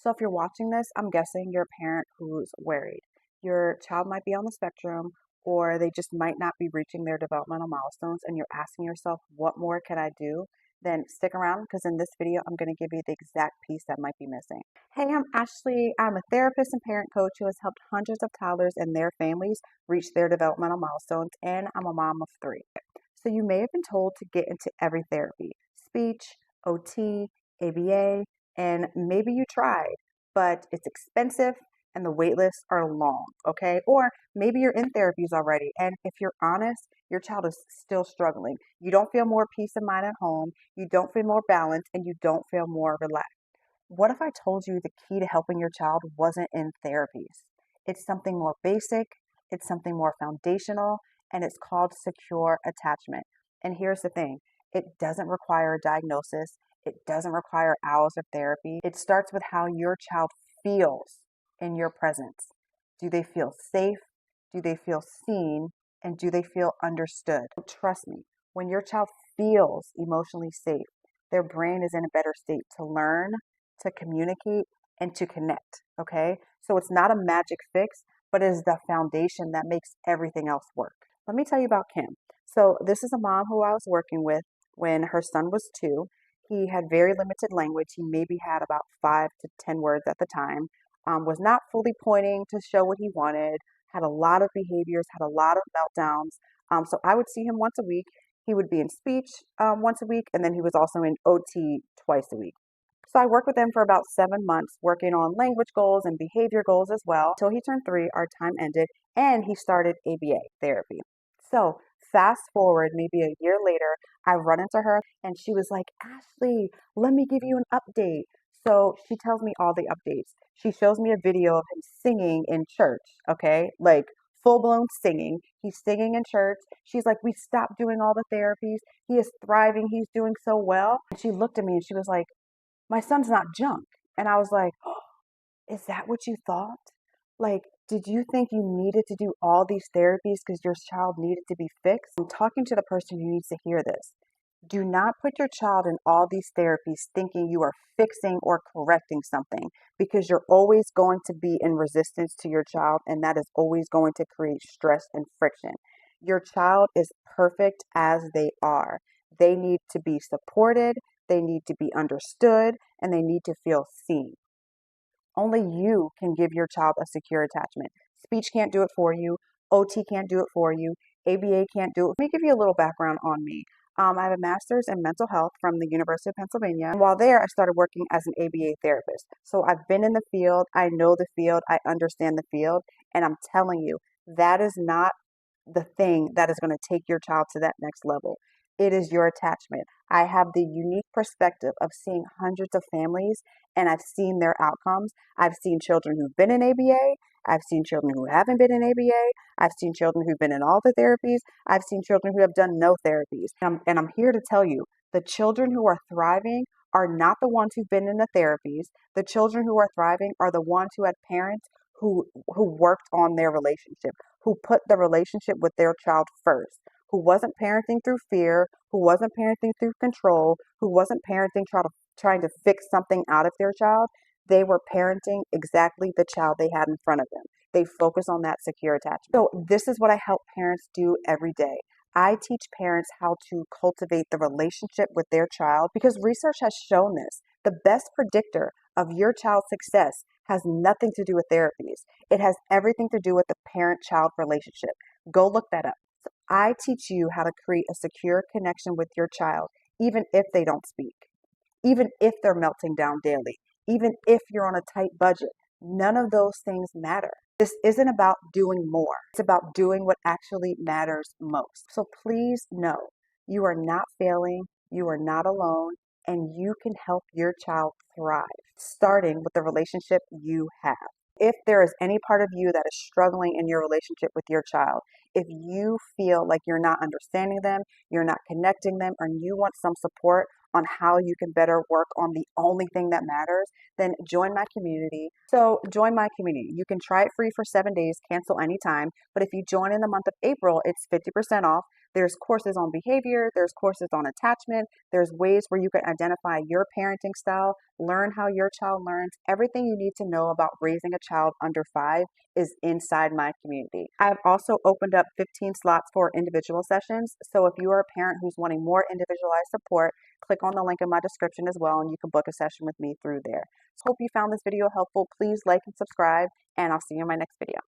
So if you're watching this, I'm guessing you're a parent who's worried. Your child might be on the spectrum, or they just might not be reaching their developmental milestones, and you're asking yourself, what more can I do? Then stick around because in this video, I'm going to give you the exact piece that might be missing. Hey, I'm Ashley. I'm a therapist and parent coach who has helped hundreds of toddlers and their families reach their developmental milestones, and I'm a mom of 3. So you may have been told to get into every therapy, speech, OT, ABA, and maybe you tried, but it's expensive and the wait lists are long, okay? Or maybe you're in therapies already, and if you're honest, your child is still struggling. You don't feel more peace of mind at home, you don't feel more balanced, and you don't feel more relaxed. What if I told you the key to helping your child wasn't in therapies? It's something more basic, it's something more foundational, and it's called secure attachment. And here's the thing, it doesn't require a diagnosis, it doesn't require hours of therapy. It starts with how your child feels in your presence. Do they feel safe? Do they feel seen? And do they feel understood? Trust me, when your child feels emotionally safe, their brain is in a better state to learn, to communicate, and to connect, okay? So it's not a magic fix, but it is the foundation that makes everything else work. Let me tell you about Kim. So this is a mom who I was working with when her son was 2. He had very limited language. He maybe had about 5 to 10 words at the time, was not fully pointing to show what he wanted, had a lot of behaviors, had a lot of meltdowns. So I would see him once a week. He would be in speech once a week, and then he was also in OT twice a week. So I worked with him for about 7 months, working on language goals and behavior goals as well. Till he turned 3, our time ended, and he started ABA therapy. So fast forward maybe a year later, I run into her and she was like, Ashley, let me give you an update. So she tells me all the updates. She shows me a video of him singing in church, okay? Like full blown singing. He's singing in church. She's like, we stopped doing all the therapies. He is thriving. He's doing so well. And she looked at me and she was like, my son's not junk. And I was like, oh, is that what you thought? Like, did you think you needed to do all these therapies because your child needed to be fixed? I'm talking to the person who needs to hear this. Do not put your child in all these therapies thinking you are fixing or correcting something, because you're always going to be in resistance to your child, and that is always going to create stress and friction. Your child is perfect as they are. They need to be supported, they need to be understood, and they need to feel seen. Only you can give your child a secure attachment. Speech can't do it for you. OT can't do it for you. ABA can't do it. Let me give you a little background on me. I have a master's in mental health from the University of Pennsylvania. And while there, I started working as an ABA therapist. So I've been in the field. I know the field. I understand the field. And I'm telling you, that is not the thing that is going to take your child to that next level. It is your attachment. I have the unique perspective of seeing hundreds of families, and I've seen their outcomes. I've seen children who've been in ABA. I've seen children who haven't been in ABA. I've seen children who've been in all the therapies. I've seen children who have done no therapies. And I'm here to tell you, the children who are thriving are not the ones who've been in the therapies. The children who are thriving are the ones who had parents who worked on their relationship, who put the relationship with their child first, who wasn't parenting through fear, who wasn't parenting through control, who wasn't parenting trying to fix something out of their child. They were parenting exactly the child they had in front of them. They focus on that secure attachment. So this is what I help parents do every day. I teach parents how to cultivate the relationship with their child, because research has shown this. The best predictor of your child's success has nothing to do with therapies. It has everything to do with the parent-child relationship. Go look that up. So I teach you how to create a secure connection with your child, even if they don't speak, even if they're melting down daily, even if you're on a tight budget. None of those things matter. This isn't about doing more. It's about doing what actually matters most. So please know, you are not failing, you are not alone, and you can help your child thrive, starting with the relationship you have. If there is any part of you that is struggling in your relationship with your child, if you feel like you're not understanding them, you're not connecting them, and you want some support on how you can better work on the only thing that matters, then join my community. So join my community. You can try it free for 7 days, cancel anytime. But if you join in the month of April, it's 50% off. There's courses on behavior, there's courses on attachment, there's ways where you can identify your parenting style, learn how your child learns. Everything you need to know about raising a child under 5 is inside my community. I've also opened up 15 slots for individual sessions. So if you are a parent who's wanting more individualized support, click on the link in my description as well, and you can book a session with me through there. So hope you found this video helpful. Please like and subscribe, and I'll see you in my next video.